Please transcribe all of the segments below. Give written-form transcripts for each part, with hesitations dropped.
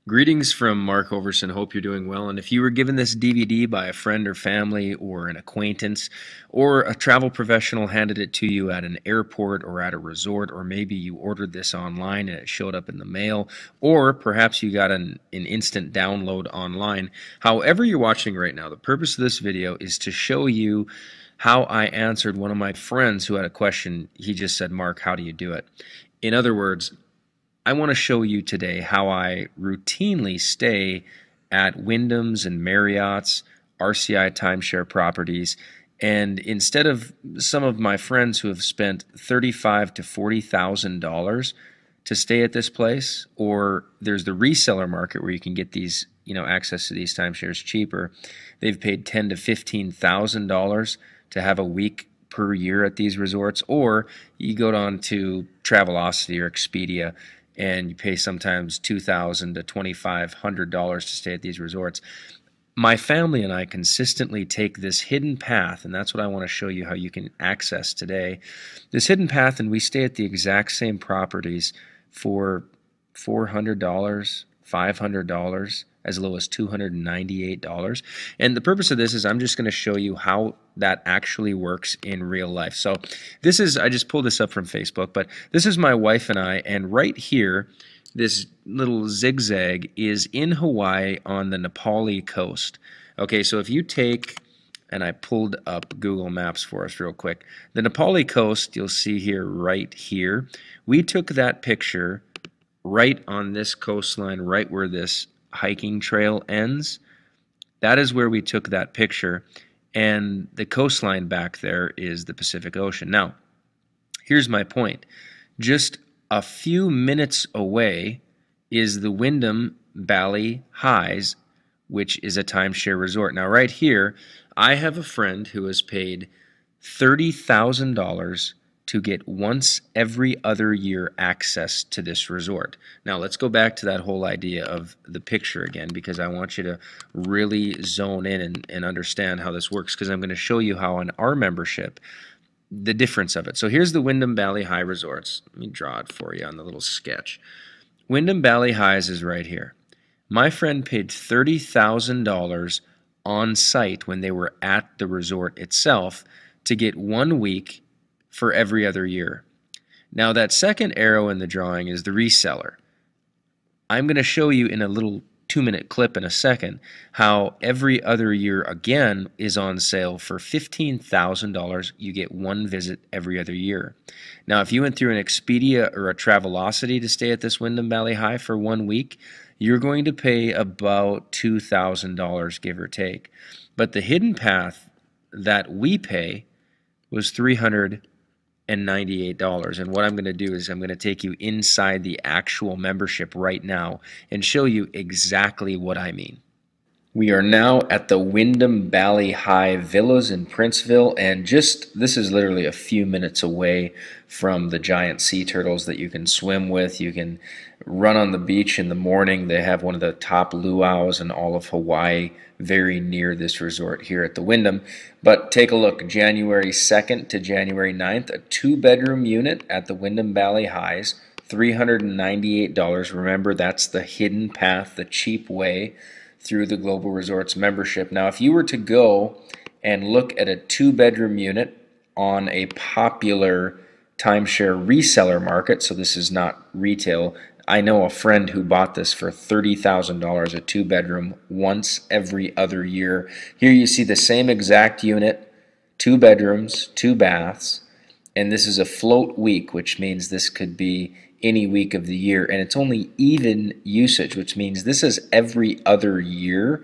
Greetings from Mark Overson. Hope you're doing well. And if you were given this DVD by a friend or family or an acquaintance, or a travel professional handed it to you at an airport or at a resort, or maybe you ordered this online and it showed up in the mail, or perhaps you got an instant download online, however you're watching right now, the purpose of this video is to show you how I answered one of my friends who had a question. He just said, "Mark, how do you do it?" In other words, I want to show you today how I routinely stay at Wyndham's and Marriott's, RCI timeshare properties, and instead of some of my friends who have spent $35,000 to $40,000 to stay at this place, or there's the reseller market where you can get these, access to these timeshares cheaper. They've paid $10,000 to $15,000 to have a week per year at these resorts, or you go on to Travelocity or Expedia and you pay sometimes $2,000 to $2,500 to stay at these resorts. My family and I consistently take this hidden path, and that's what I want to show you how you can access today. This hidden path, and we stay at the exact same properties for $400, $500, as low as $298. And the purpose of this is I'm just going to show you how that actually works in real life. So this is, I just pulled this up from Facebook, but this is my wife and I, and right here, this little zigzag is in Hawaii on the Nepali coast. Okay, so if you take, and I pulled up Google Maps for us real quick, the Nepali coast, you'll see here, right here, we took that picture right on this coastline, right where this hiking trail ends. That is where we took that picture, and the coastline back there is the Pacific Ocean. Now, here's my point. Just a few minutes away is the Wyndham Bali Highs, which is a timeshare resort. Now, right here, I have a friend who has paid $30,000 to get once every other year access to this resort. Now let's go back to that whole idea of the picture again, because I want you to really zone in and understand how this works, because I'm going to show you how on our membership, the difference of it. So here's the Wyndham Bali High Resorts. Let me draw it for you on the little sketch. Wyndham Bali Highs is right here. My friend paid $30,000 on site when they were at the resort itself to get 1 week for every other year. Now that second arrow in the drawing is the reseller. I'm going to show you in a little 2-minute clip in a second how every other year again is on sale for $15,000. You get one visit every other year. Now if you went through an Expedia or a Travelocity to stay at this Wyndham Bali High for 1 week, you're going to pay about $2,000 give or take. But the hidden path that we pay was $398. And what I'm going to do is I'm going to take you inside the actual membership right now and show you exactly what I mean. We are now at the Wyndham Bali High Villas in Princeville, and this is literally a few minutes away from the giant sea turtles that you can swim with. You can run on the beach in the morning. They have one of the top luau's in all of Hawaii very near this resort here at the Wyndham. But take a look, January 2nd to January 9th, a 2-bedroom unit at the Wyndham Bali Highs, $398. Remember, that's the hidden path, the cheap way through the Global Resorts membership. Now, if you were to go and look at a 2-bedroom unit on a popular timeshare reseller market, so this is not retail, I know a friend who bought this for $30,000, a 2-bedroom, once every other year. Here you see the same exact unit, 2 bedrooms, 2 baths, and this is a float week, which means this could be any week of the year, and it's only even usage, which means this is every other year.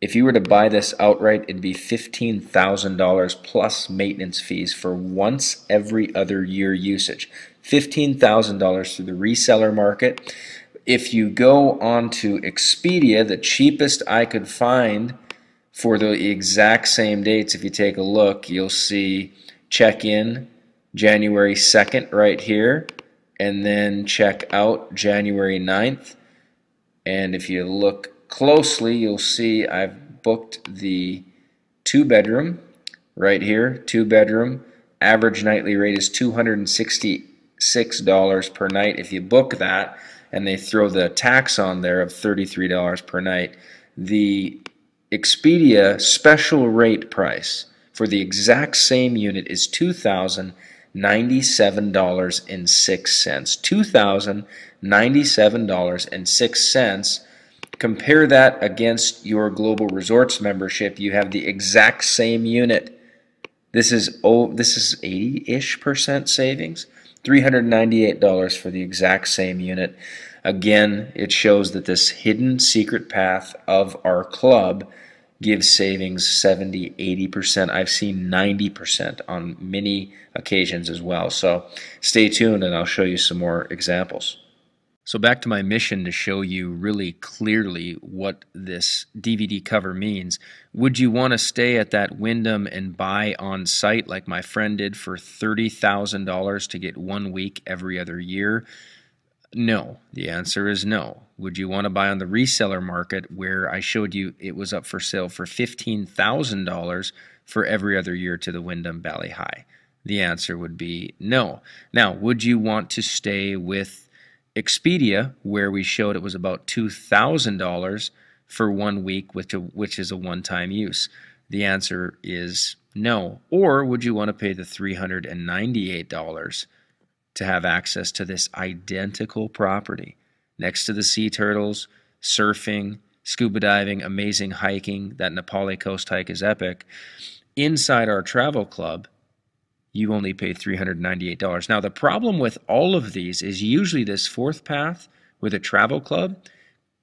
If you were to buy this outright, it'd be $15,000 plus maintenance fees for once every other year usage. $15,000 through the reseller market. If you go on to Expedia, the cheapest I could find for the exact same dates, if you take a look, you'll see check-in January 2nd right here, and then check out January 9th. And if you look closely, you'll see I've booked the 2-bedroom right here, 2-bedroom. Average nightly rate is $266 per night. If you book that, and they throw the tax on there of $33 per night, the Expedia special rate price for the exact same unit is $2,097.06. $2,097.06. Compare that against your Global Resorts membership. You have the exact same unit. This is 80-ish% savings. $398 for the exact same unit. Again, it shows that this hidden secret path of our club gives savings 70-80%. I've seen 90% on many occasions as well. So stay tuned and I'll show you some more examples. So back to my mission to show you really clearly what this DVD cover means. Would you want to stay at that Wyndham and buy on site like my friend did for $30,000 to get 1 week every other year? No. The answer is no. Would you want to buy on the reseller market where I showed you it was up for sale for $15,000 for every other year to the Wyndham Valley High? The answer would be no. Now, would you want to stay with Expedia, where we showed it was about $2,000 for 1 week, which is a one-time use? The answer is no. Or would you want to pay the $398 to have access to this identical property next to the sea turtles, surfing, scuba diving, amazing hiking? That Nepali coast hike is epic. Inside our travel club, you only pay $398. Now, the problem with all of these is usually this fourth path with a travel club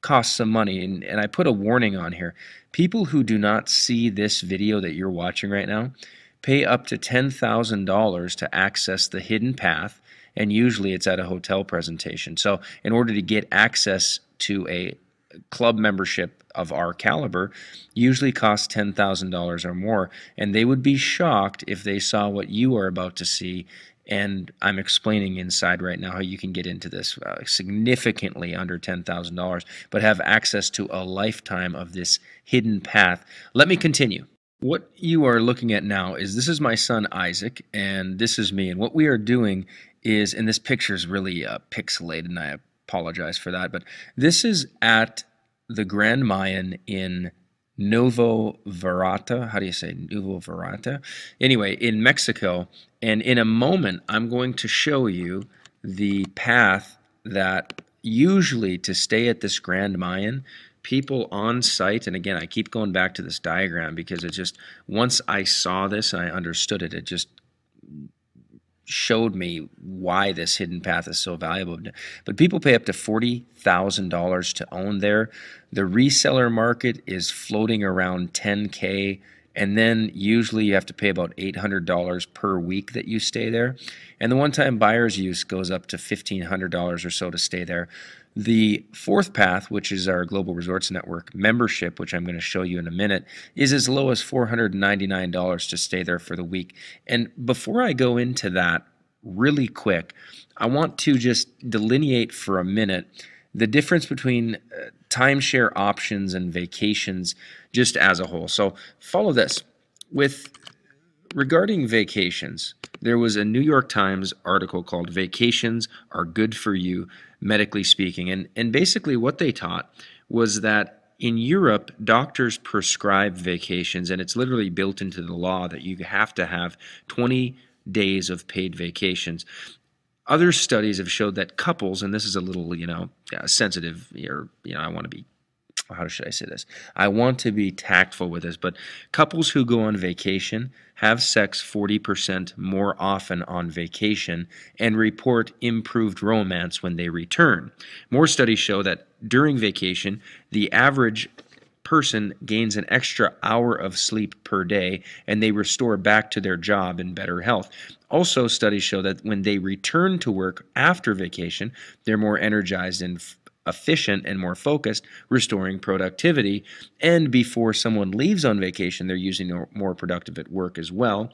costs some money. And I put a warning on here. People who do not see this video that you're watching right now pay up to $10,000 to access the hidden path, and usually it's at a hotel presentation. So in order to get access to a club membership of our caliber usually costs $10,000 or more, and they would be shocked if they saw what you are about to see. And I'm explaining inside right now how you can get into this significantly under $10,000 but have access to a lifetime of this hidden path. Let me continue. What you are looking at now is this is my son Isaac and this is me, and what we are doing is, and this picture is really pixelated and I apologize for that, but this is at the Grand Mayan in Nuevo Vallarta. How do you say Nuevo Vallarta? Anyway, in Mexico. And in a moment, I'm going to show you the path that usually to stay at this Grand Mayan, people on site, and again, I keep going back to this diagram because it just, once I saw this and I understood it, it just showed me why this hidden path is so valuable. But people pay up to $40,000 to own there. The reseller market is floating around $10K, and then usually you have to pay about $800 per week that you stay there. And the one-time buyer's use goes up to $1,500 or so to stay there. The fourth path, which is our Global Resorts Network membership, which I'm going to show you in a minute, is as low as $499 to stay there for the week. And before I go into that really quick, I want to just delineate for a minute the difference between timeshare options and vacations just as a whole. So follow this. Regarding vacations, there was a New York Times article called "Vacations Are Good for You, Medically Speaking." And basically what they taught was that in Europe, doctors prescribe vacations, and it's literally built into the law that you have to have 20 days of paid vacations. Other studies have showed that couples, and this is a little, sensitive, or, I want to be, how should I say this? I want to be tactful with this, but couples who go on vacation have sex 40% more often on vacation and report improved romance when they return. More studies show that during vacation, the average person gains an extra hour of sleep per day, and they restore back to their job in better health. Also, studies show that when they return to work after vacation, they're more energized and efficient and more focused, restoring productivity. And before someone leaves on vacation, they're usually more productive at work as well.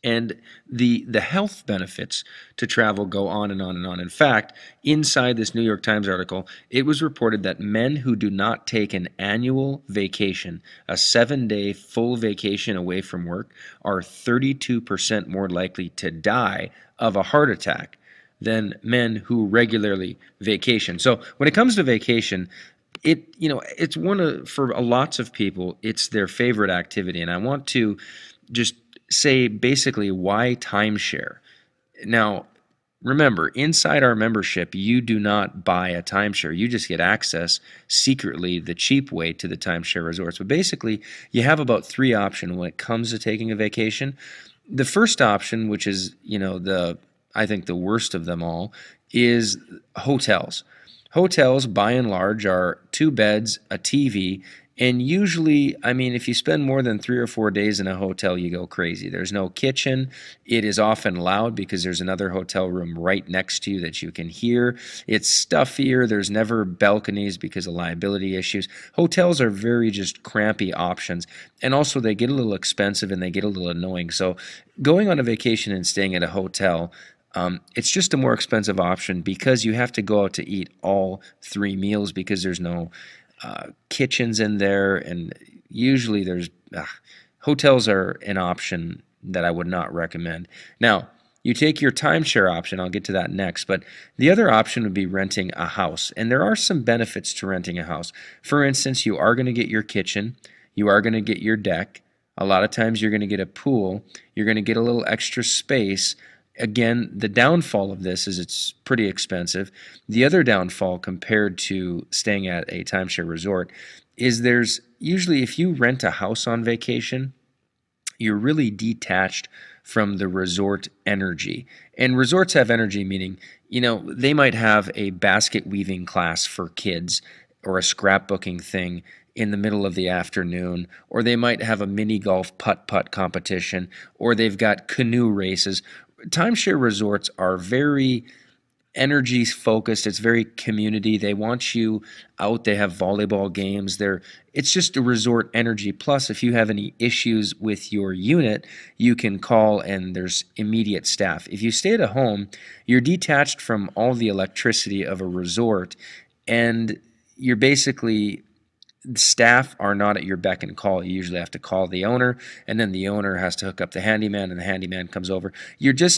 And the health benefits to travel go on and on and on. In fact, inside this New York Times article, it was reported that men who do not take an annual vacation, a 7-day full vacation away from work, are 32% more likely to die of a heart attack than men who regularly vacation. So when it comes to vacation, it's for lots of people, it's their favorite activity. And I want to just say basically why timeshare. Now, remember, inside our membership, you do not buy a timeshare. You just get access secretly, the cheap way, to the timeshare resorts. But basically, you have about three options when it comes to taking a vacation. The first option, which is, I think the worst of them all, is hotels. Hotels, by and large, are 2 beds, a TV, and usually, I mean, if you spend more than 3 or 4 days in a hotel, you go crazy. There's no kitchen. It is often loud because there's another hotel room right next to you that you can hear. It's stuffier. There's never balconies because of liability issues. Hotels are very just crampy options. And also, they get a little expensive and they get a little annoying. So going on a vacation and staying at a hotel, it's just a more expensive option because you have to go out to eat all 3 meals because there's no kitchens in there, and usually hotels are an option that I would not recommend. Now, you take your timeshare option, I'll get to that next, but the other option would be renting a house, and there are some benefits to renting a house. For instance, you are going to get your kitchen, you are going to get your deck, a lot of times you're going to get a pool, you're going to get a little extra space. Again, the downfall of this is it's pretty expensive. The other downfall compared to staying at a timeshare resort is there's usually, if you rent a house on vacation, you're really detached from the resort energy. And resorts have energy, meaning, they might have a basket weaving class for kids or a scrapbooking thing in the middle of the afternoon, or they might have a mini golf putt-putt competition, or they've got canoe races. Timeshare resorts are very energy focused. It's very community. They want you out. They have volleyball games. It's just a resort energy. Plus, if you have any issues with your unit, you can call and there's immediate staff. If you stay at a home, you're detached from all the electricity of a resort, and you're basically, staff are not at your beck and call. You usually have to call the owner, and then the owner has to hook up the handyman, and the handyman comes over.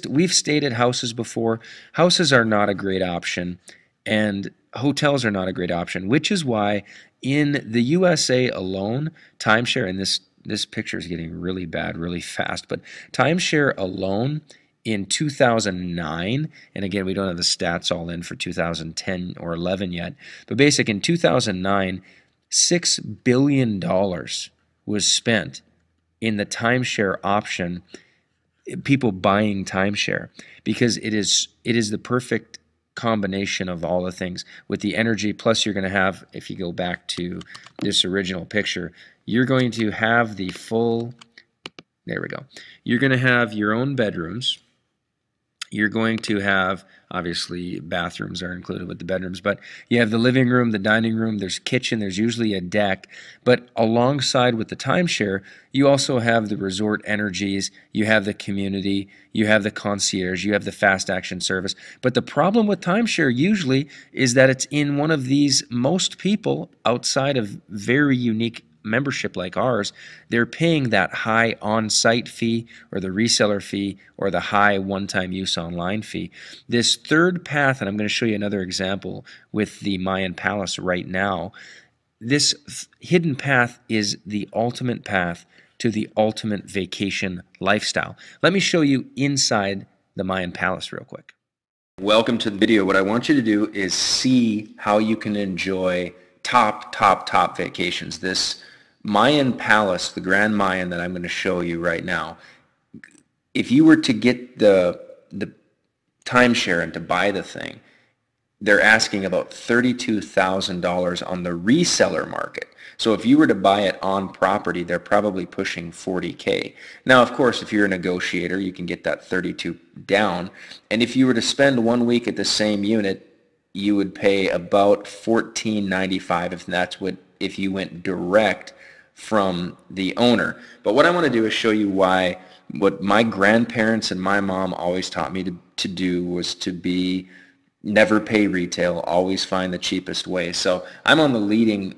We've stayed at houses before. Houses are not a great option, and hotels are not a great option, which is why in the USA alone, timeshare, and this picture is getting really bad really fast, but timeshare alone in 2009, and again, we don't have the stats all in for 2010 or 11 yet, but basic in 2009, $6 billion was spent in the timeshare option, people buying timeshare, because it is the perfect combination of all the things with the energy. Plus, you're going to have, if you go back to this original picture, you're going to have the full, there we go, you're going to have your own bedrooms. You're going to have, obviously, bathrooms are included with the bedrooms, but you have the living room, the dining room, there's kitchen, there's usually a deck. But alongside with the timeshare, you also have the resort energies, you have the community, you have the concierge, you have the fast action service. But the problem with timeshare usually is that it's in one of these, most people outside of very unique membership like ours, they're paying that high on-site fee or the reseller fee or the high one-time use online fee. This third path, and I'm going to show you another example with the Mayan Palace right now, this hidden path is the ultimate path to the ultimate vacation lifestyle. Let me show you inside the Mayan Palace real quick. Welcome to the video. What I want you to do is see how you can enjoy top vacations. This Mayan Palace, the Grand Mayan that I'm going to show you right now, if you were to get the timeshare and to buy the thing, they're asking about $32,000 on the reseller market. So if you were to buy it on property, they're probably pushing $40K. Now, of course, if you're a negotiator, you can get that 32 down. And if you were to spend 1 week at the same unit, you would pay about $14.95 if you went direct from the owner. But what I want to do is show you what my grandparents and my mom always taught me to do was to never pay retail, always find the cheapest way. So I'm on the leading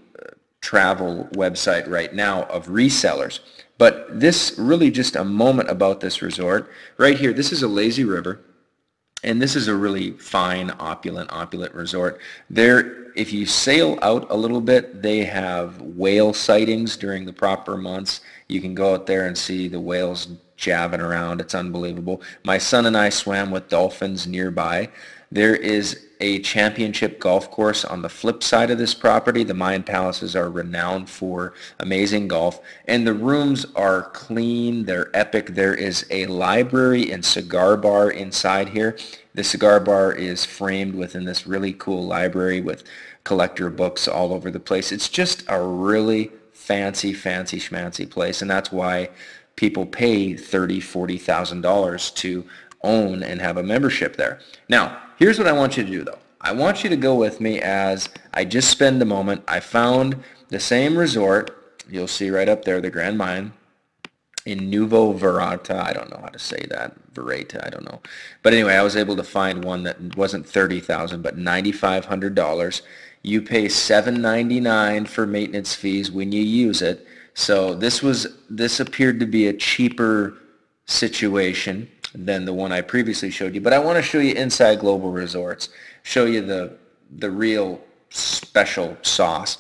travel website right now of resellers. But this really just a moment about this resort. Right here, this is a lazy river. And this is a really fine, opulent resort. There, if you sail out a little bit, they have whale sightings during the proper months. You can go out there and see the whales jabbing around. It's unbelievable. My son and I swam with dolphins nearby. There is a championship golf course on the flip side of this property. The Mayan Palaces are renowned for amazing golf, and the rooms are clean. They're epic. There is a library and cigar bar inside here. The cigar bar is framed within this really cool library with collector books all over the place. It's just a really fancy schmancy place, and that's why people pay $30,000-$40,000 to own and have a membership there. Now, here's what I want you to do, though. I want you to go with me as I just spend a moment. I found the same resort. You'll see right up there, the Grand Mayan in Nuevo Verata. I don't know how to say that. Verata, I don't know. But anyway, I was able to find one that wasn't $30,000, but $9,500. You pay $799 for maintenance fees when you use it. So this appeared to be a cheaper situation than the one I previously showed you. But I want to show you inside Global Resorts, show you the real special sauce.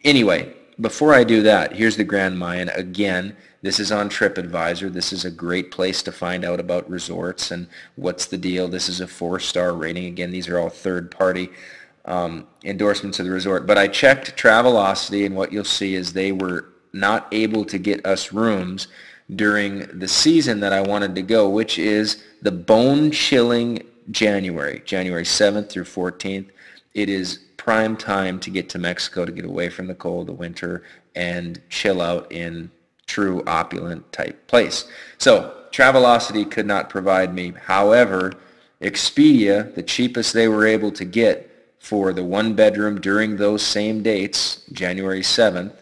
Anyway, before I do that, here's the Grand Mayan. Again, this is on TripAdvisor. This is a great place to find out about resorts and what's the deal. This is a 4-star rating. Again, these are all third-party endorsements of the resort. But I checked Travelocity, and what you'll see is they were not able to get us rooms during the season that I wanted to go, which is the bone-chilling January 7th through 14th. It is prime time to get to Mexico, to get away from the cold, the winter, and chill out in true opulent type place. So Travelocity could not provide me. However, Expedia, the cheapest they were able to get for the one bedroom during those same dates, January 7th,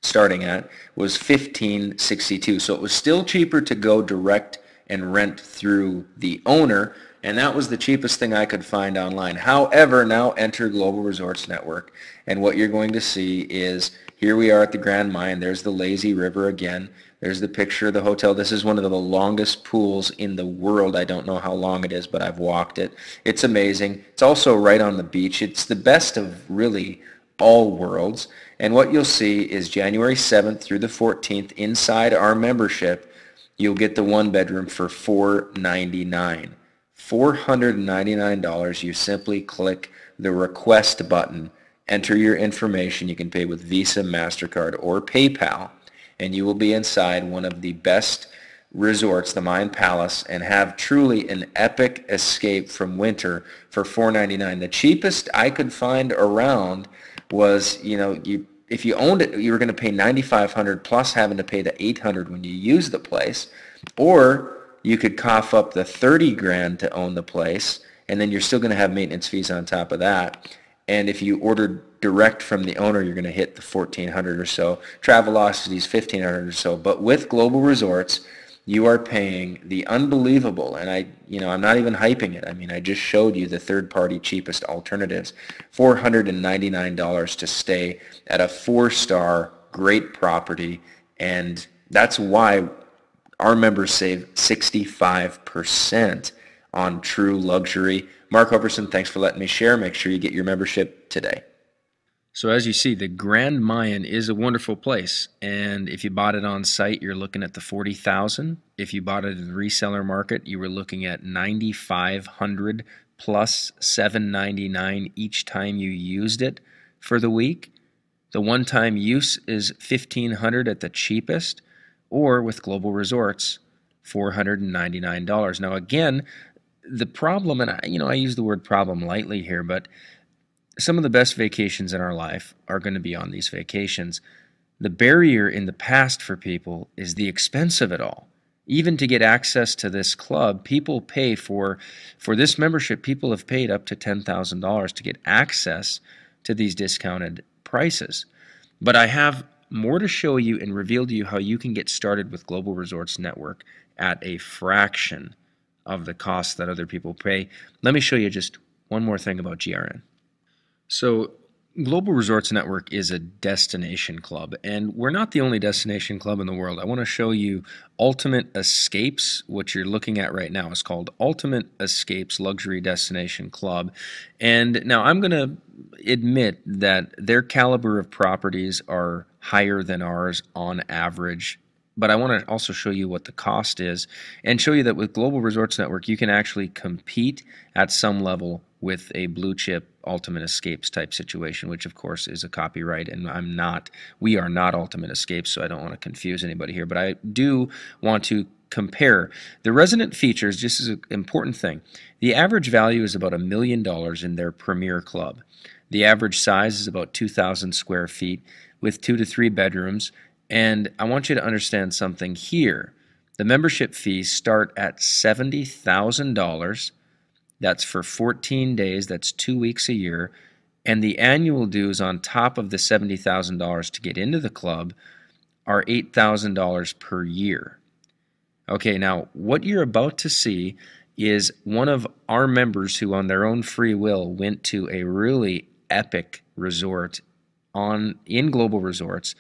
starting at, was $1,562. So it was still cheaper to go direct and rent through the owner, and that was the cheapest thing I could find online. However, now enter Global Resorts Network, and what you're going to see is, here we are at the Grand Mayan. There's the lazy river again. There's the picture of the hotel. This is one of the longest pools in the world. I don't know how long it is, but I've walked it. It's amazing. It's also right on the beach. It's the best of really all worlds. And what you'll see is January 7th through the 14th, inside our membership, you'll get the one bedroom for $499. $499. You simply click the request button, enter your information. You can pay with Visa, MasterCard, or PayPal, and you will be inside one of the best resorts, the Mayan Palace, and have truly an epic escape from winter for $499. The cheapest I could find around was, if you owned it, you were going to pay $9,500 plus having to pay the $800 when you use the place, or you could cough up the $30,000 to own the place, and then you're still going to have maintenance fees on top of that. And if you ordered direct from the owner, you're going to hit the $1,400 or so. Travelocity's $1,500 or so. But with Global Resorts, you are paying the unbelievable, and I'm not even hyping it. I mean, I just showed you the third-party cheapest alternatives. $499 to stay at a 4-star great property, and that's why our members save 65% on true luxury. Mark Overson, thanks for letting me share. Make sure you get your membership today. So as you see, the Grand Mayan is a wonderful place, and if you bought it on site, you're looking at the $40,000. If you bought it in the reseller market, you were looking at $9,500 plus $799 each time you used it for the week. The one-time use is $1,500 at the cheapest, or with Global Resorts, $499. Now again, the problem, and I use the word problem lightly here, but some of the best vacations in our life are going to be on these vacations. The barrier in the past for people is the expense of it all. Even to get access to this club, people pay for this membership, people have paid up to $10,000 to get access to these discounted prices. But I have more to show you and reveal to you how you can get started with Global Resorts Network at a fraction of the cost that other people pay. Let me show you just one more thing about GRN. So Global Resorts Network is a destination club, and we're not the only destination club in the world. I want to show you Ultimate Escapes. What you're looking at right now is called Ultimate Escapes Luxury Destination Club. And now I'm going to admit that their caliber of properties are higher than ours on average. But I want to also show you what the cost is and show you that with Global Resorts Network, you can actually compete at some level with a blue chip Ultimate Escapes type situation, which of course is a copyright, and we are not Ultimate Escapes, so I don't want to confuse anybody here, but I do want to compare. The resident features, just as an important thing, the average value is about $1 million in their premier club. The average size is about 2,000 square feet with 2 to 3 bedrooms, and I want you to understand something here. The membership fees start at $70,000. That's for 14 days, that's 2 weeks a year, and the annual dues on top of the $70,000 to get into the club are $8,000 per year. Okay, now what you're about to see is one of our members who on their own free will went to a really epic resort in Global Resorts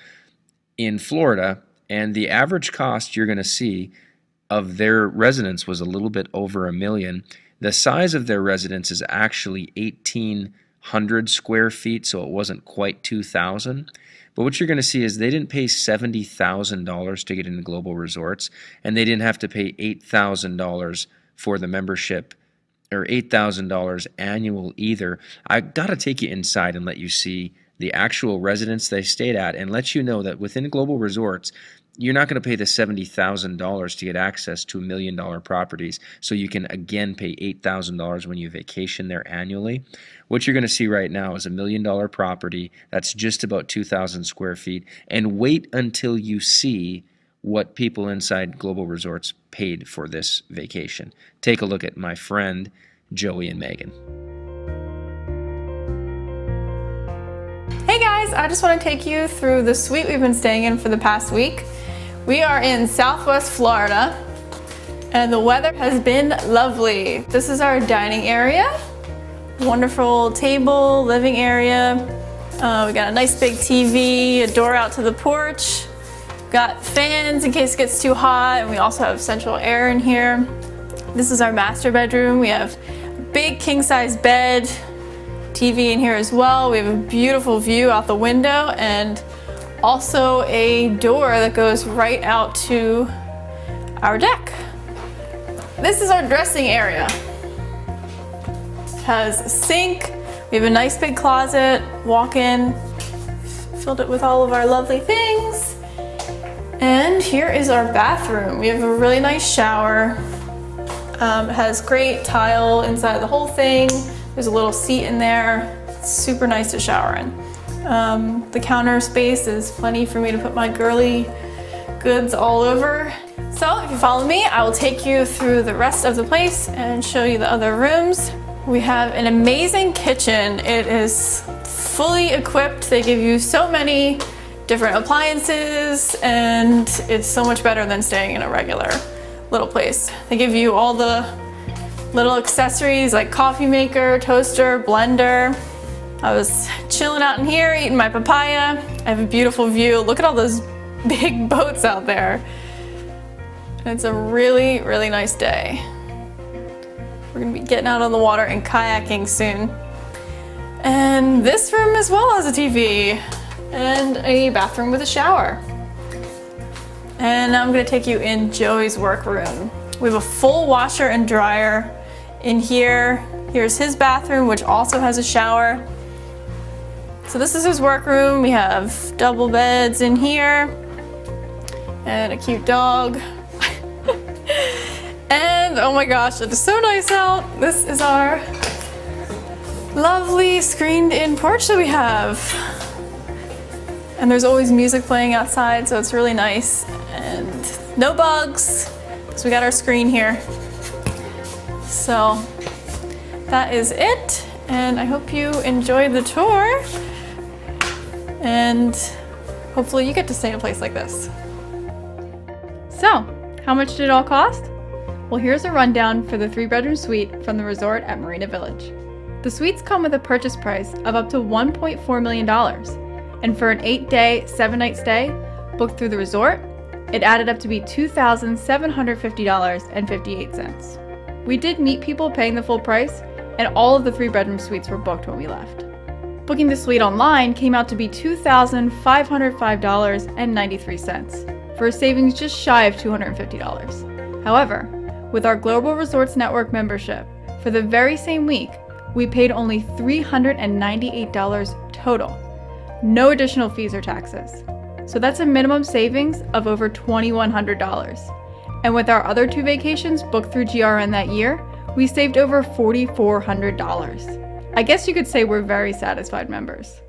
in Florida, and the average cost you're going to see of their residence was a little bit over $1 million. The size of their residence is actually 1,800 square feet, so it wasn't quite 2,000. But what you're going to see is they didn't pay $70,000 to get into Global Resorts, and they didn't have to pay $8,000 for the membership, or $8,000 annual either. I got to take you inside and let you see the actual residence they stayed at and let you know that within Global Resorts, you're not going to pay the $70,000 to get access to $1 million properties, so you can again pay $8,000 when you vacation there annually. What you're going to see right now is $1 million property that's just about 2,000 square feet, and wait until you see what people inside Global Resorts paid for this vacation. Take a look at my friend Joey and Megan. Hey guys, I just want to take you through the suite we've been staying in for the past week. We are in Southwest Florida and the weather has been lovely. This is our dining area. Wonderful table, living area. We got a nice big TV, a door out to the porch. Got fans in case it gets too hot, and we also have central air in here. This is our master bedroom. We have a big king-size bed, TV in here as well. We have a beautiful view out the window and also a door that goes right out to our deck. This is our dressing area. It has a sink. We have a nice big closet, walk-in, filled it with all of our lovely things. And here is our bathroom. We have a really nice shower. It has great tile inside the whole thing. There's a little seat in there. It's super nice to shower in. The counter space is plenty for me to put my girly goods all over. So if you follow me, I will take you through the rest of the place and show you the other rooms. We have an amazing kitchen. It is fully equipped. They give you so many different appliances, and it's so much better than staying in a regular little place. They give you all the little accessories like coffee maker, toaster, blender. I was chilling out in here eating my papaya. I have a beautiful view. Look at all those big boats out there. It's a really, really nice day. We're gonna be getting out on the water and kayaking soon. And this room as well has a TV and a bathroom with a shower. And now I'm gonna take you in Joey's workroom. We have a full washer and dryer in here. Here's his bathroom, which also has a shower. So this is his workroom. We have double beds in here and a cute dog. And oh my gosh, it is so nice out. This is our lovely screened-in porch that we have. And there's always music playing outside, so it's really nice. And no bugs, because we got our screen here. So that is it, and I hope you enjoyed the tour. And hopefully you get to stay in a place like this. So, how much did it all cost? Well, here's a rundown for the 3-bedroom suite from the resort at Marina Village. The suites come with a purchase price of up to $1.4 million, and for an 8-day, 7-night stay booked through the resort, it added up to be $2,750.58. We did meet people paying the full price, and all of the 3-bedroom suites were booked when we left. Booking the suite online came out to be $2,505.93, for a savings just shy of $250. However, with our Global Resorts Network membership, for the very same week, we paid only $398 total, no additional fees or taxes. So that's a minimum savings of over $2,100. And with our other 2 vacations booked through GRN that year, we saved over $4,400. I guess you could say we're very satisfied members.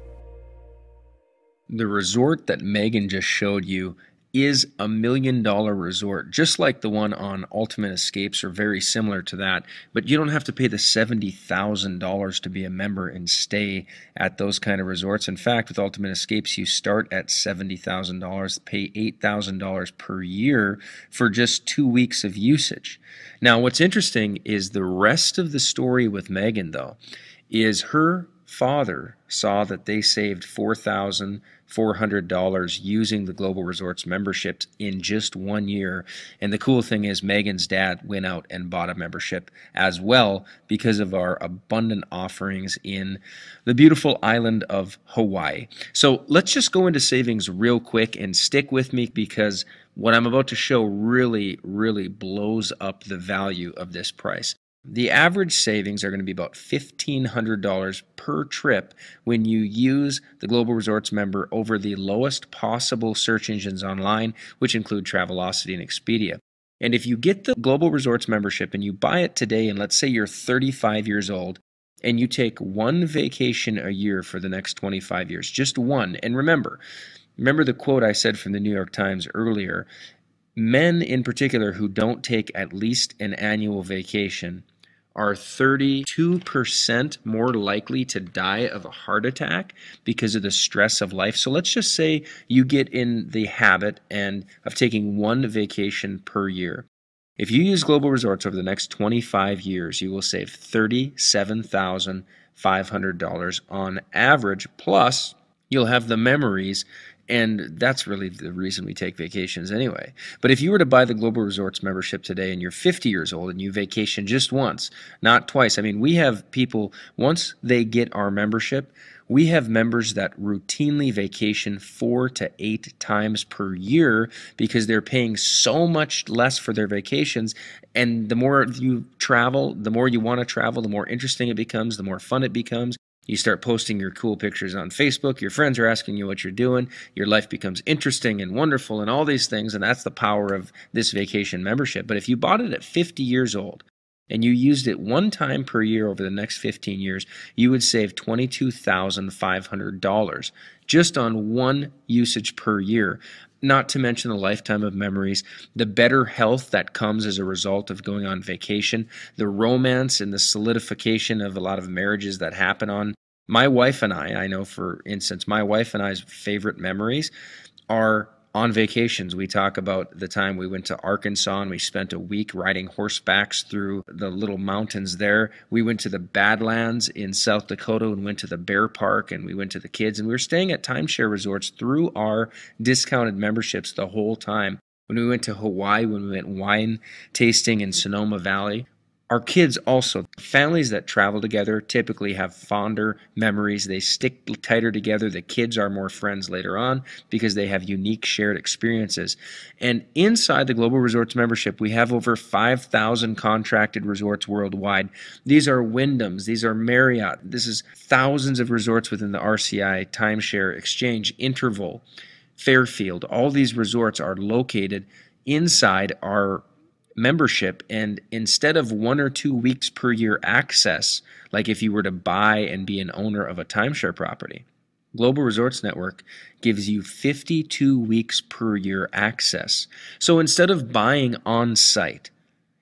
The resort that Megan just showed you is a $1 million resort, just like the one on Ultimate Escapes, or very similar to that, but you don't have to pay the $70,000 to be a member and stay at those kind of resorts. In fact, with Ultimate Escapes, you start at $70,000, pay $8,000 per year for just 2 weeks of usage. Now, what's interesting is the rest of the story with Megan, though, is her father saw that they saved $4,400 using the Global Resorts memberships in just 1 year. And the cool thing is Megan's dad went out and bought a membership as well because of our abundant offerings in the beautiful island of Hawaii. So let's just go into savings real quick and stick with me, because what I'm about to show really blows up the value of this price. The average savings are going to be about $1,500 per trip when you use the Global Resorts member over the lowest possible search engines online, which include Travelocity and Expedia. And if you get the Global Resorts membership and you buy it today, and let's say you're 35 years old, and you take 1 vacation a year for the next 25 years, just one. And remember the quote I said from the New York Times earlier, men in particular who don't take at least an annual vacation are 32% more likely to die of a heart attack because of the stress of life. So let's just say you get in the habit of taking 1 vacation per year. If you use Global Resorts over the next 25 years, you will save $37,500 on average, plus you'll have the memories. And that's really the reason we take vacations anyway. But if you were to buy the Global Resorts membership today and you're 50 years old and you vacation just once, not twice. I mean, we have people, once they get our membership, we have members that routinely vacation 4 to 8 times per year because they're paying so much less for their vacations. And the more you travel, the more you want to travel, the more interesting it becomes, the more fun it becomes. You start posting your cool pictures on Facebook. Your friends are asking you what you're doing. Your life becomes interesting and wonderful and all these things, and that's the power of this vacation membership. But if you bought it at 50 years old and you used it 1 time per year over the next 15 years, you would save $22,500 just on 1 usage per year. Not to mention the lifetime of memories, the better health that comes as a result of going on vacation, the romance and the solidification of a lot of marriages that happen on. My wife and I know for instance, my wife and I's favorite memories are on vacations. We talk about the time we went to Arkansas and we spent a week riding horsebacks through the little mountains there. We went to the Badlands in South Dakota and went to the Bear Park, and we went to the kids, and we were staying at timeshare resorts through our discounted memberships the whole time. When we went to Hawaii, when we went wine tasting in Sonoma Valley, our kids also, families that travel together typically have fonder memories. They stick tighter together. The kids are more friends later on because they have unique shared experiences. And inside the Global Resorts membership, we have over 5,000 contracted resorts worldwide. These are Wyndhams. These are Marriott. This is thousands of resorts within the RCI, Timeshare, Exchange, Interval, Fairfield. All these resorts are located inside our membership, and instead of 1 or 2 weeks per year access, like if you were to buy and be an owner of a timeshare property, Global Resorts Network gives you 52 weeks per year access. So instead of buying on site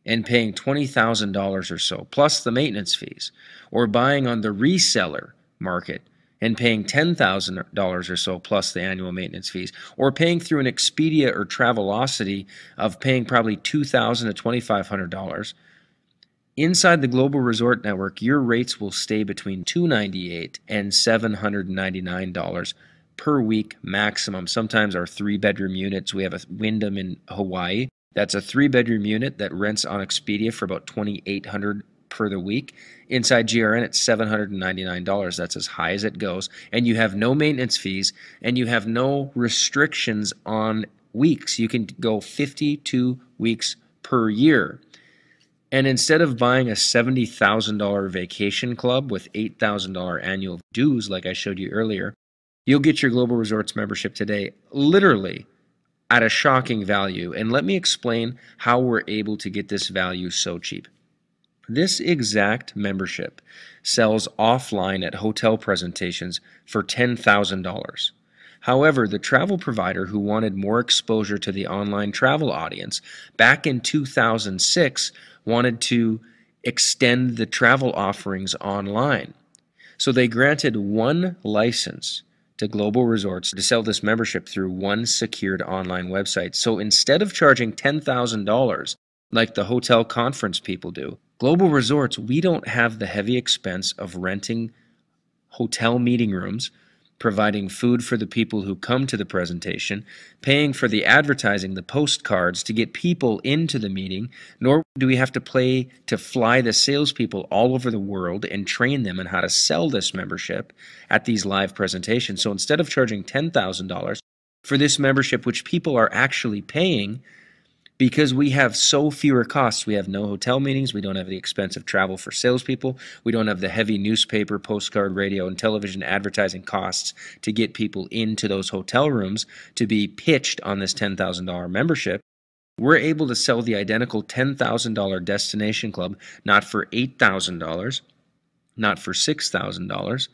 and paying $20,000 or so plus the maintenance fees, or buying on the reseller market and paying $10,000 or so plus the annual maintenance fees, or paying through an Expedia or Travelocity of paying probably $2,000 to $2,500, Inside the Global Resort Network, your rates will stay between $298 and $799 per week maximum. Sometimes our 3-bedroom units, we have a Wyndham in Hawaii. That's a 3-bedroom unit that rents on Expedia for about $2,800 per the week. Inside GRN, it's $799. That's as high as it goes. And you have no maintenance fees, and you have no restrictions on weeks. You can go 52 weeks per year. And instead of buying a $70,000 vacation club with $8,000 annual dues like I showed you earlier, you'll get your Global Resorts membership today literally at a shocking value. And let me explain how we're able to get this value so cheap. This exact membership sells offline at hotel presentations for $10,000. However, the travel provider who wanted more exposure to the online travel audience back in 2006 wanted to extend the travel offerings online. So they granted one license to Global Resorts to sell this membership through one secured online website. So instead of charging $10,000 like the hotel conference people do, Global Resorts, we don't have the heavy expense of renting hotel meeting rooms, providing food for the people who come to the presentation, paying for the advertising, the postcards to get people into the meeting, nor do we have to fly the salespeople all over the world and train them on how to sell this membership at these live presentations. So instead of charging $10,000 for this membership, which people are actually paying, because we have so fewer costs, we have no hotel meetings, we don't have the expense of travel for salespeople, we don't have the heavy newspaper, postcard, radio, and television advertising costs to get people into those hotel rooms to be pitched on this $10,000 membership. We're able to sell the identical $10,000 destination club not for $8,000, not for $6,000,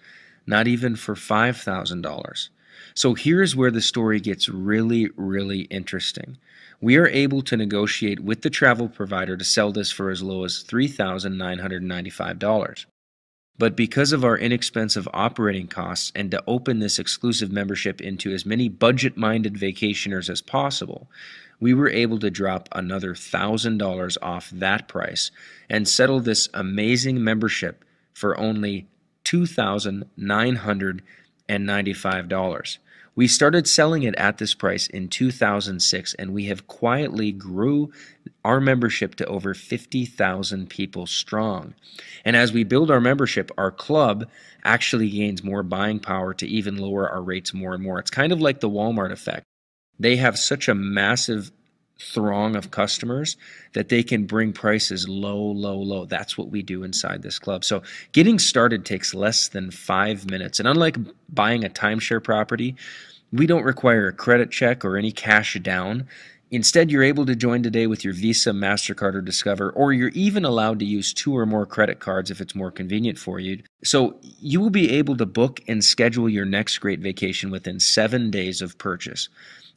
not even for $5,000. So here's where the story gets really, really interesting. We are able to negotiate with the travel provider to sell this for as low as $3,995. But because of our inexpensive operating costs and to open this exclusive membership into as many budget-minded vacationers as possible, we were able to drop another $1,000 off that price and settle this amazing membership for only $2,995. We started selling it at this price in 2006, and we have quietly grew our membership to over 50,000 people strong. And as we build our membership, our club actually gains more buying power to even lower our rates more and more. It's kind of like the Walmart effect. They have such a massive throng of customers that they can bring prices low, low, low. That's what we do inside this club. So getting started takes less than 5 minutes. And unlike buying a timeshare property, we don't require a credit check or any cash down. Instead, you're able to join today with your Visa, MasterCard, or Discover, or you're even allowed to use 2 or more credit cards if it's more convenient for you. So you will be able to book and schedule your next great vacation within 7 days of purchase.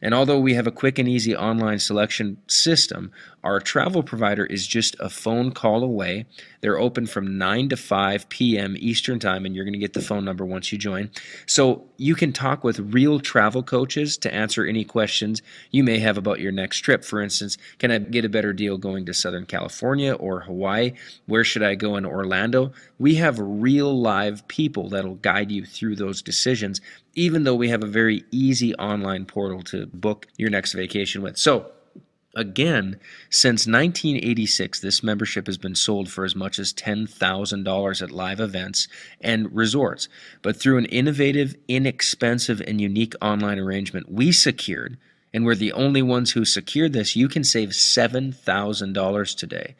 And although we have a quick and easy online selection system, our travel provider is just a phone call away. They're open from 9 to 5 p.m. Eastern Time, and you're going to get the phone number once you join. So you can talk with real travel coaches to answer any questions you may have about your next trip. For instance, can I get a better deal going to Southern California or Hawaii? Where should I go in Orlando? We have real live people that'll guide you through those decisions, even though we have a very easy online portal to book your next vacation with. So again, since 1986, this membership has been sold for as much as $10,000 at live events and resorts. But through an innovative, inexpensive, and unique online arrangement we secured, and we're the only ones who secured this, you can save $7,000 today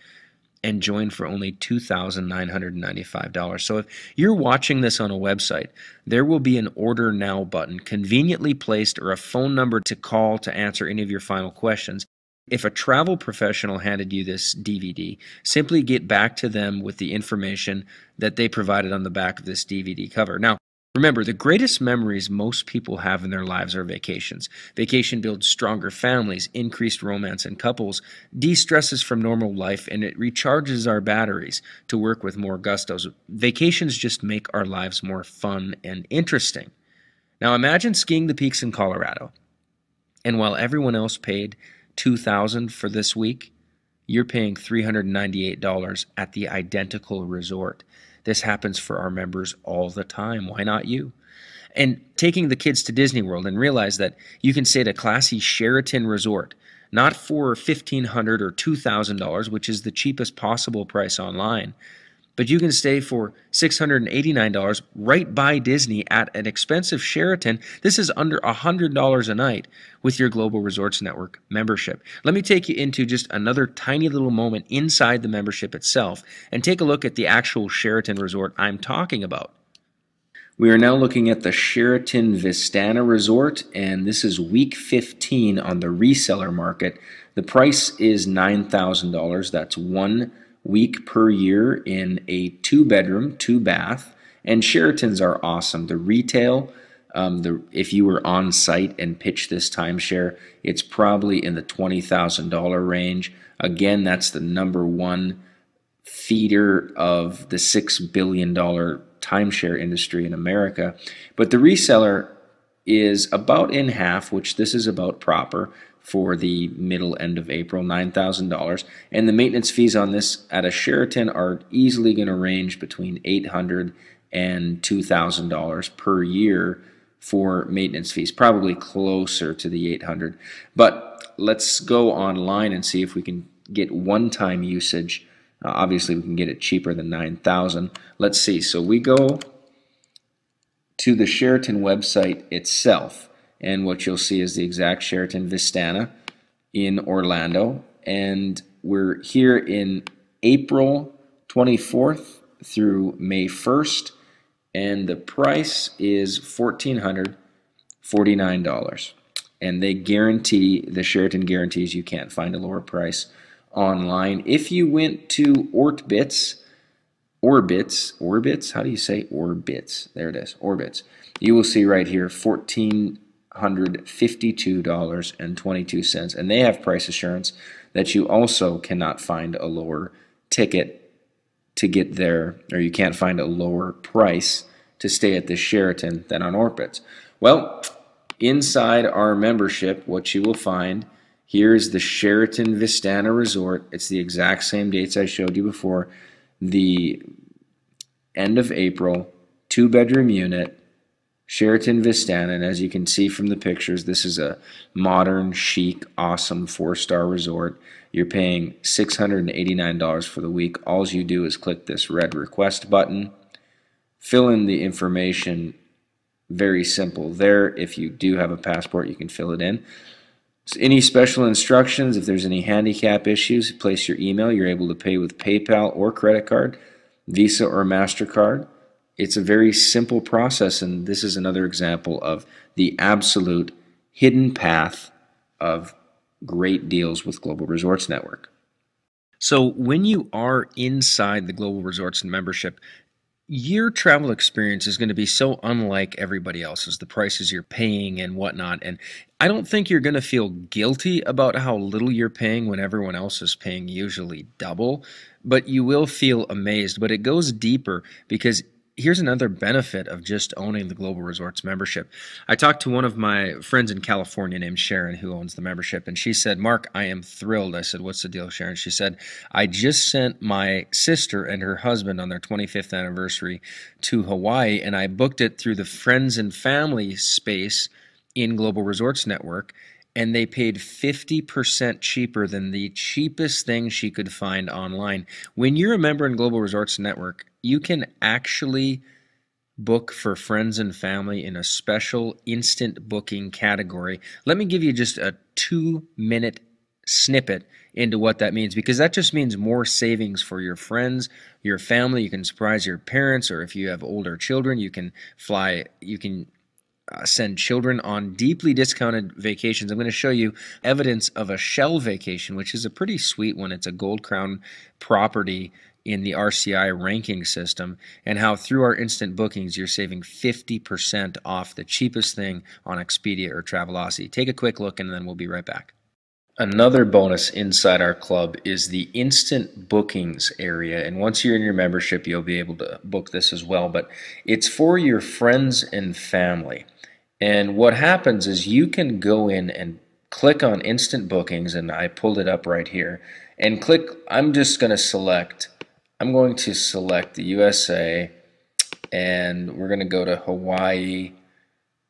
and join for only $2,995. So if you're watching this on a website, there will be an Order Now button conveniently placed or a phone number to call to answer any of your final questions. If a travel professional handed you this DVD, simply get back to them with the information that they provided on the back of this DVD cover. Now, remember, the greatest memories most people have in their lives are vacations. Vacation builds stronger families, increased romance in couples, de-stresses from normal life, and it recharges our batteries to work with more gustos. Vacations just make our lives more fun and interesting. Now imagine skiing the peaks in Colorado, and while everyone else paid $2,000 for this week, you're paying $398 at the identical resort. This happens for our members all the time. Why not you? And taking the kids to Disney World, and realize that you can stay at a classy Sheraton resort, not for $1,500 or $2,000, which is the cheapest possible price online, but you can stay for $689 right by Disney at an expensive Sheraton. This is under $100 a night with your Global Resorts Network membership. Let me take you into just another tiny little moment inside the membership itself and take a look at the actual Sheraton resort I'm talking about. We are now looking at the Sheraton Vistana Resort, and this is week 15 on the reseller market. The price is $9,000. That's 1 week per year in a 2-bedroom, 2-bath. And Sheratons are awesome. The retail, if you were on site and pitched this timeshare, it's probably in the $20,000 range. Again, that's the #1 feeder of the $6 billion timeshare industry in America. But the reseller is about in half, which this is about proper, for the middle end of April, $9,000. And the maintenance fees on this at a Sheraton are easily going to range between $800 and $2,000 per year for maintenance fees, probably closer to the $800. But let's go online and see if we can get one-time usage. Obviously, we can get it cheaper than $9,000. Let's see. So we go to the Sheraton website itself, and what you'll see is the exact Sheraton Vistana in Orlando. And we're here in April 24th through May 1st, and the price is $1,449. And they guarantee, the Sheraton guarantees you can't find a lower price online. If you went to Orbitz, how do you say Orbitz? There it is, Orbitz. You will see right here $1,452.22, and they have price assurance that you also cannot find a lower ticket to get there, or you can't find a lower price to stay at the Sheraton than on Orbitz. Well, inside our membership, what you will find, here's the Sheraton Vistana Resort. It's the exact same dates I showed you before. The end of April, 2-bedroom unit, Sheraton Vistana. And as you can see from the pictures, this is a modern, chic, awesome 4-star resort. You're paying $689 for the week. All you do is click this red request button, fill in the information. Very simple there. If you do have a passport, you can fill it in. Any special instructions, if there's any handicap issues, place your email. You're able to pay with PayPal or credit card, Visa or MasterCard. It's a very simple process, and this is another example of the absolute hidden path of great deals with Global Resorts Network. So when you are inside the Global Resorts membership, your travel experience is going to be so unlike everybody else's, the prices you're paying and whatnot. And I don't think you're going to feel guilty about how little you're paying when everyone else is paying usually double, but you will feel amazed. But it goes deeper, because here's another benefit of just owning the Global Resorts membership. I talked to one of my friends in California named Sharon, who owns the membership, and she said, "Mark, I am thrilled." I said, "What's the deal, Sharon?" She said, "I just sent my sister and her husband on their 25th anniversary to Hawaii, and I booked it through the friends and family space in Global Resorts Network, and they paid 50% cheaper than the cheapest thing she could find online." When you're a member in Global Resorts Network, you can actually book for friends and family in a special instant booking category. Let me give you just a 2-minute snippet into what that means, because that just means more savings for your friends, your family. You can surprise your parents, or if you have older children, you can send children on deeply discounted vacations. I'm going to show you evidence of a shell vacation, which is a pretty sweet one. It's a Gold Crown property in the RCI ranking system, and how through our instant bookings you're saving 50% off the cheapest thing on Expedia or Travelocity. Take a quick look and then we'll be right back. Another bonus inside our club is the instant bookings area, and once you're in your membership you'll be able to book this as well, but it's for your friends and family. And what happens is you can go in and click on instant bookings, and I pulled it up right here, and click. I'm going to select the USA, and we're going to go to Hawaii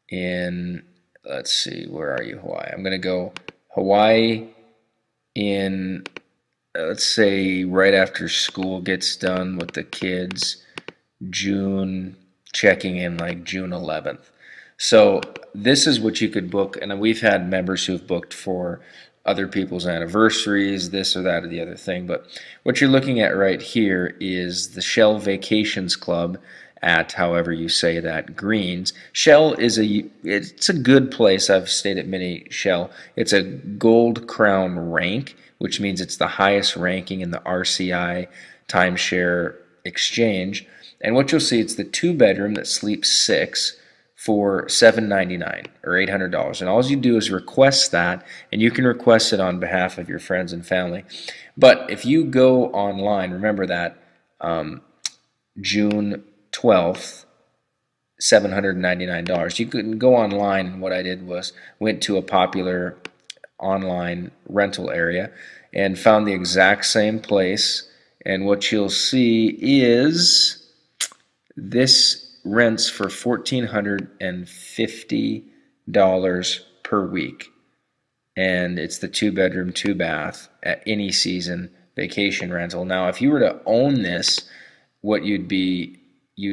in, let's see, where are you, Hawaii? I'm going to go Hawaii in, let's say, right after school gets done with the kids, June, checking in like June 11th. So this is what you could book, and we've had members who've booked for other people's anniversaries, this or that or the other thing. But what you're looking at right here is the Shell Vacations Club at, however you say that, Greens. Shell is it's a good place. I've stayed at many Shell. It's a Gold Crown rank, which means it's the highest ranking in the RCI timeshare exchange. And what you'll see, it's the 2-bedroom that sleeps 6 for $799 or $800. And all you do is request that, and you can request it on behalf of your friends and family. But if you go online, remember that June 12th, $799. You can go online, and what I did was went to a popular online rental area and found the exact same place. And what you'll see is this rents for $1,450 per week, and it's the 2-bedroom, 2-bath at any season vacation rental. Now, if you were to own this, what you'd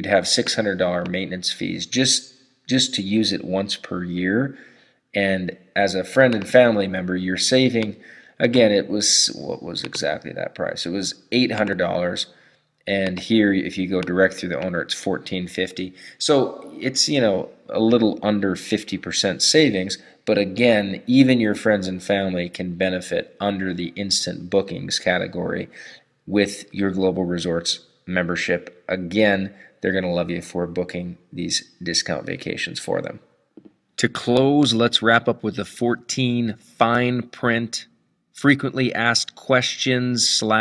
have $600 maintenance fees just to use it once per year. And as a friend and family member, you're saving. Again, it was, what was exactly that price? It was $800. And here, if you go direct through the owner, it's $1,450. So it's, a little under 50% savings. But again, even your friends and family can benefit under the instant bookings category with your Global Resorts membership. Again, they're going to love you for booking these discount vacations for them. To close, let's wrap up with the 14 fine print, frequently asked questions /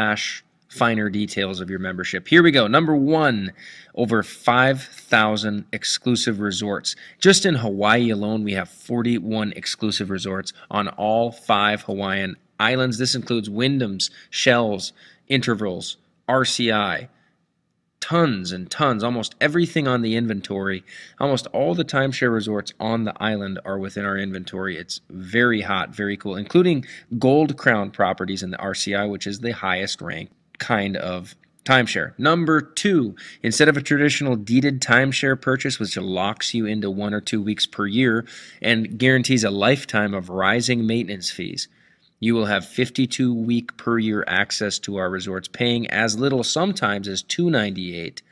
finer details of your membership. Here we go. Number 1, over 5,000 exclusive resorts. Just in Hawaii alone, we have 41 exclusive resorts on all 5 Hawaiian islands. This includes Wyndhams, Shells, Intervals, RCI, tons and tons, almost everything on the inventory. Almost all the timeshare resorts on the island are within our inventory. It's very hot, very cool, including Gold Crown properties in the RCI, which is the highest ranked kind of timeshare. Number 2, instead of a traditional deeded timeshare purchase, which locks you into 1 or 2 weeks per year and guarantees a lifetime of rising maintenance fees, you will have 52-week per year access to our resorts, paying as little sometimes as $298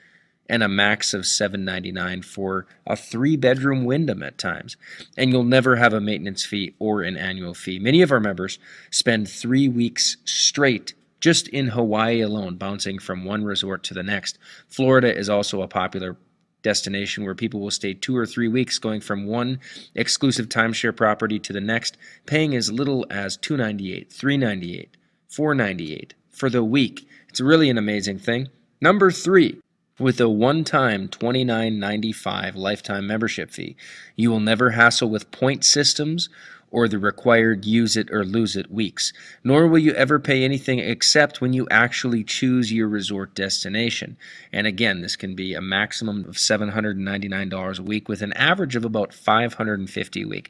and a max of $799 for a 3-bedroom Wyndham at times. And you'll never have a maintenance fee or an annual fee. Many of our members spend 3 weeks straight just in Hawaii alone, bouncing from one resort to the next. Florida is also a popular destination where people will stay 2 or 3 weeks, going from one exclusive timeshare property to the next, paying as little as $298, $398, $498 for the week. It's really an amazing thing. Number 3, with a one-time $29.95 lifetime membership fee, you will never hassle with point systems or the required use it or lose it weeks, nor will you ever pay anything except when you actually choose your resort destination. And again, this can be a maximum of $799 a week with an average of about $550 a week.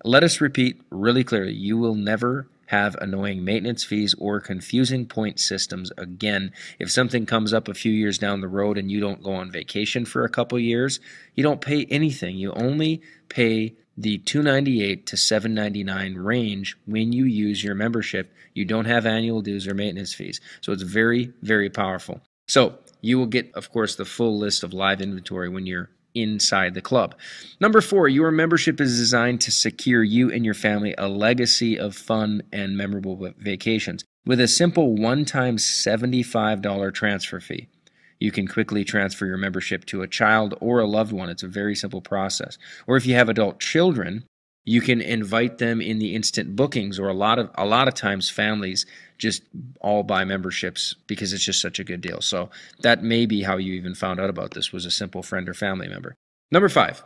Let us repeat really clearly, you will never have annoying maintenance fees or confusing point systems again. If something comes up a few years down the road and you don't go on vacation for a couple years, you don't pay anything. You only pay the $298 to $799 range when you use your membership. You don't have annual dues or maintenance fees. So it's very, very powerful. So you will get, of course, the full list of live inventory when you're inside the club. Number 4, your membership is designed to secure you and your family a legacy of fun and memorable vacations with a simple one-time $75 transfer fee. You can quickly transfer your membership to a child or a loved one. It's a very simple process. Or if you have adult children, you can invite them in the instant bookings, or a lot of times families just all buy memberships because it's just such a good deal. So that may be how you even found out about this, was a simple friend or family member. Number 5,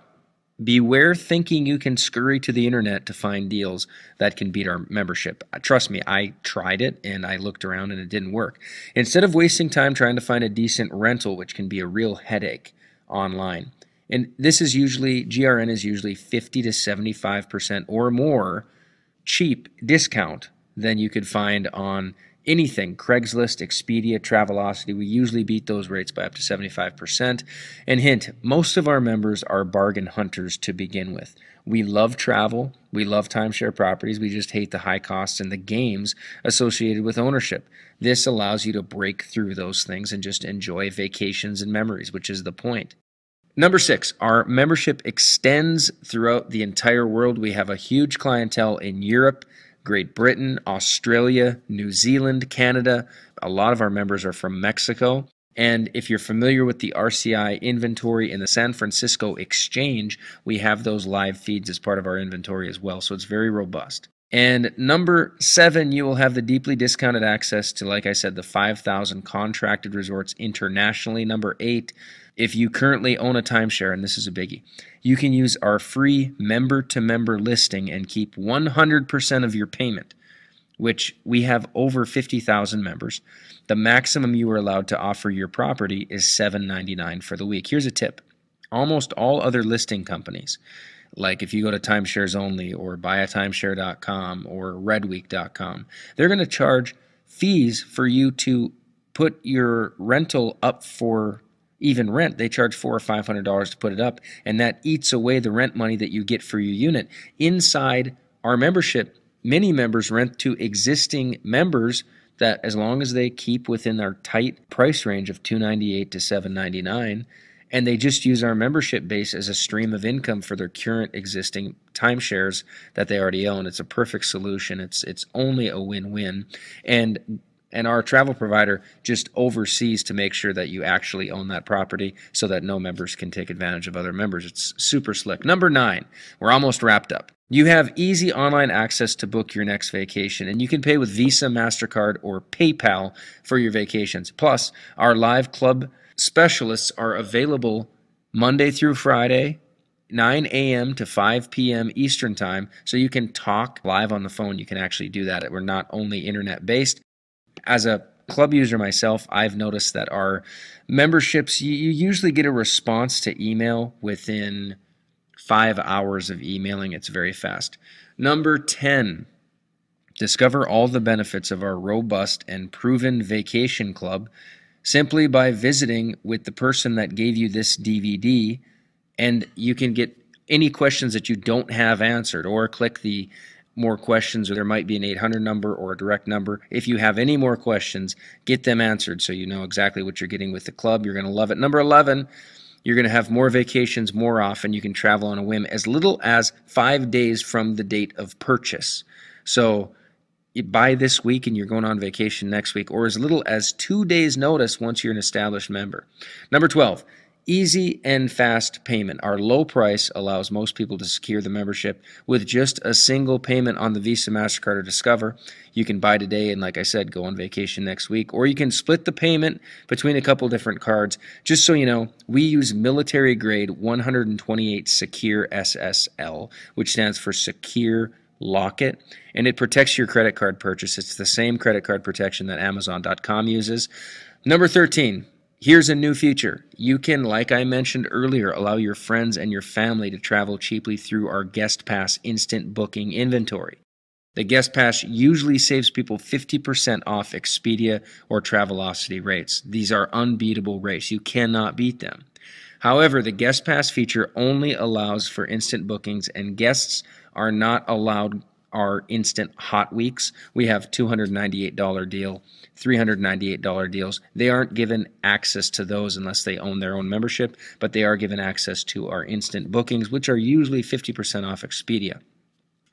Beware thinking you can scurry to the internet to find deals that can beat our membership. Trust me, I tried it and I looked around and it didn't work. Instead of wasting time trying to find a decent rental, which can be a real headache online, and this is usually, GRN is usually 50 to 75% or more cheap discount than you could find on anything. Craigslist, Expedia, Travelocity, we usually beat those rates by up to 75%. And hint, most of our members are bargain hunters to begin with. We love travel, we love timeshare properties, we just hate the high costs and the games associated with ownership. This allows you to break through those things and just enjoy vacations and memories, which is the point. Number 6, our membership extends throughout the entire world. We have a huge clientele in Europe, Great Britain, Australia, New Zealand, Canada. A lot of our members are from Mexico. And if you're familiar with the RCI inventory in the San Francisco Exchange, we have those live feeds as part of our inventory as well. So it's very robust. And number 7, you will have the deeply discounted access to, like I said, the 5,000 contracted resorts internationally. Number 8, if you currently own a timeshare, and this is a biggie, you can use our free member-to-member listing and keep 100% of your payment, which we have over 50,000 members. The maximum you are allowed to offer your property is $7.99 for the week. Here's a tip. Almost all other listing companies, like if you go to Timeshares Only or buyatimeshare.com or redweek.com, they're going to charge fees for you to put your rental up for even rent. They charge $400 or $500 to put it up, and that eats away the rent money that you get for your unit. Inside our membership, many members rent to existing members that, as long as they keep within our tight price range of $298 to $799, and they just use our membership base as a stream of income for their current existing timeshares that they already own. It's a perfect solution. It's only a win-win. And our travel provider just oversees to make sure that you actually own that property so that no members can take advantage of other members. It's super slick. Number 9, we're almost wrapped up. You have easy online access to book your next vacation, and you can pay with Visa, MasterCard, or PayPal for your vacations. Plus, our live club specialists are available Monday through Friday, 9 a.m. to 5 p.m. Eastern Time, so you can talk live on the phone. You can actually do that. We're not only internet-based. As a club user myself, I've noticed that our memberships, you usually get a response to email within 5 hours of emailing. It's very fast. Number 10, discover all the benefits of our robust and proven vacation club simply by visiting with the person that gave you this DVD, and you can get any questions that you don't have answered, or click the more questions, or there might be an 800 number or a direct number. If you have any more questions, get them answered so you know exactly what you're getting with the club. You're going to love it. Number 11, you're going to have more vacations more often. You can travel on a whim as little as 5 days from the date of purchase. So you buy this week and you're going on vacation next week, or as little as 2 days notice once you're an established member. Number 12, easy and fast payment. Our low price allows most people to secure the membership with just a single payment on the Visa, MasterCard, or Discover. You can buy today and, like I said, go on vacation next week. Or you can split the payment between a couple different cards. Just so you know, we use military grade 128 Secure SSL, which stands for Secure Locket, and it protects your credit card purchase. It's the same credit card protection that Amazon.com uses. Number 13. Here's a new feature. You can, like I mentioned earlier, allow your friends and your family to travel cheaply through our Guest Pass instant booking inventory. The Guest Pass usually saves people 50% off Expedia or Travelocity rates. These are unbeatable rates. You cannot beat them. However, the Guest Pass feature only allows for instant bookings, and guests are not allowed our instant hot weeks. We have $298 deal, $398 deals. They aren't given access to those unless they own their own membership, but they are given access to our instant bookings, which are usually 50% off Expedia.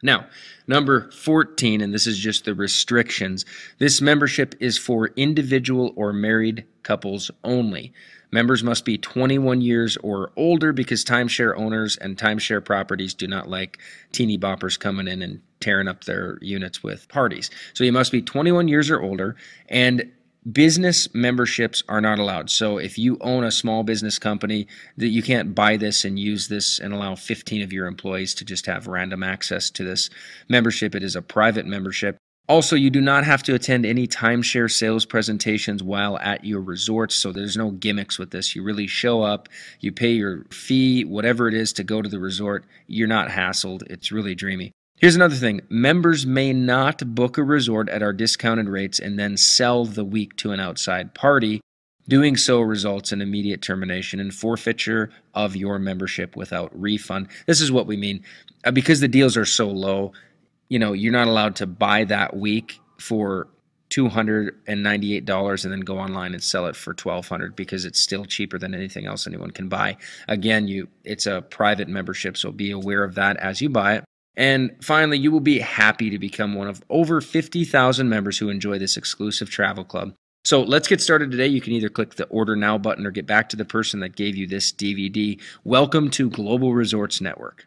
Now, number 14, and this is just the restrictions. This membership is for individual or married couples only. Members must be 21 years or older because timeshare owners and timeshare properties do not like teeny boppers coming in and tearing up their units with parties. So you must be 21 years or older, and Business memberships are not allowed. So if you own a small business company, that you can't buy this and use this and allow 15 of your employees to just have random access to this membership. It is a private membership. Also, you do not have to attend any timeshare sales presentations while at your resorts, so there's no gimmicks with this. You really show up, you pay your fee, whatever it is to go to the resort. You're not hassled. It's really dreamy. Here's another thing. Members may not book a resort at our discounted rates and then sell the week to an outside party. Doing so results in immediate termination and forfeiture of your membership without refund. This is what we mean. Because the deals are so low, you're not allowed to buy that week for $298 and then go online and sell it for $1,200 because it's still cheaper than anything else anyone can buy. Again, it's a private membership, so be aware of that as you buy it. And finally, you will be happy to become one of over 50,000 members who enjoy this exclusive travel club. So let's get started today. You can either click the Order Now button or get back to the person that gave you this DVD. Welcome to Global Resorts Network.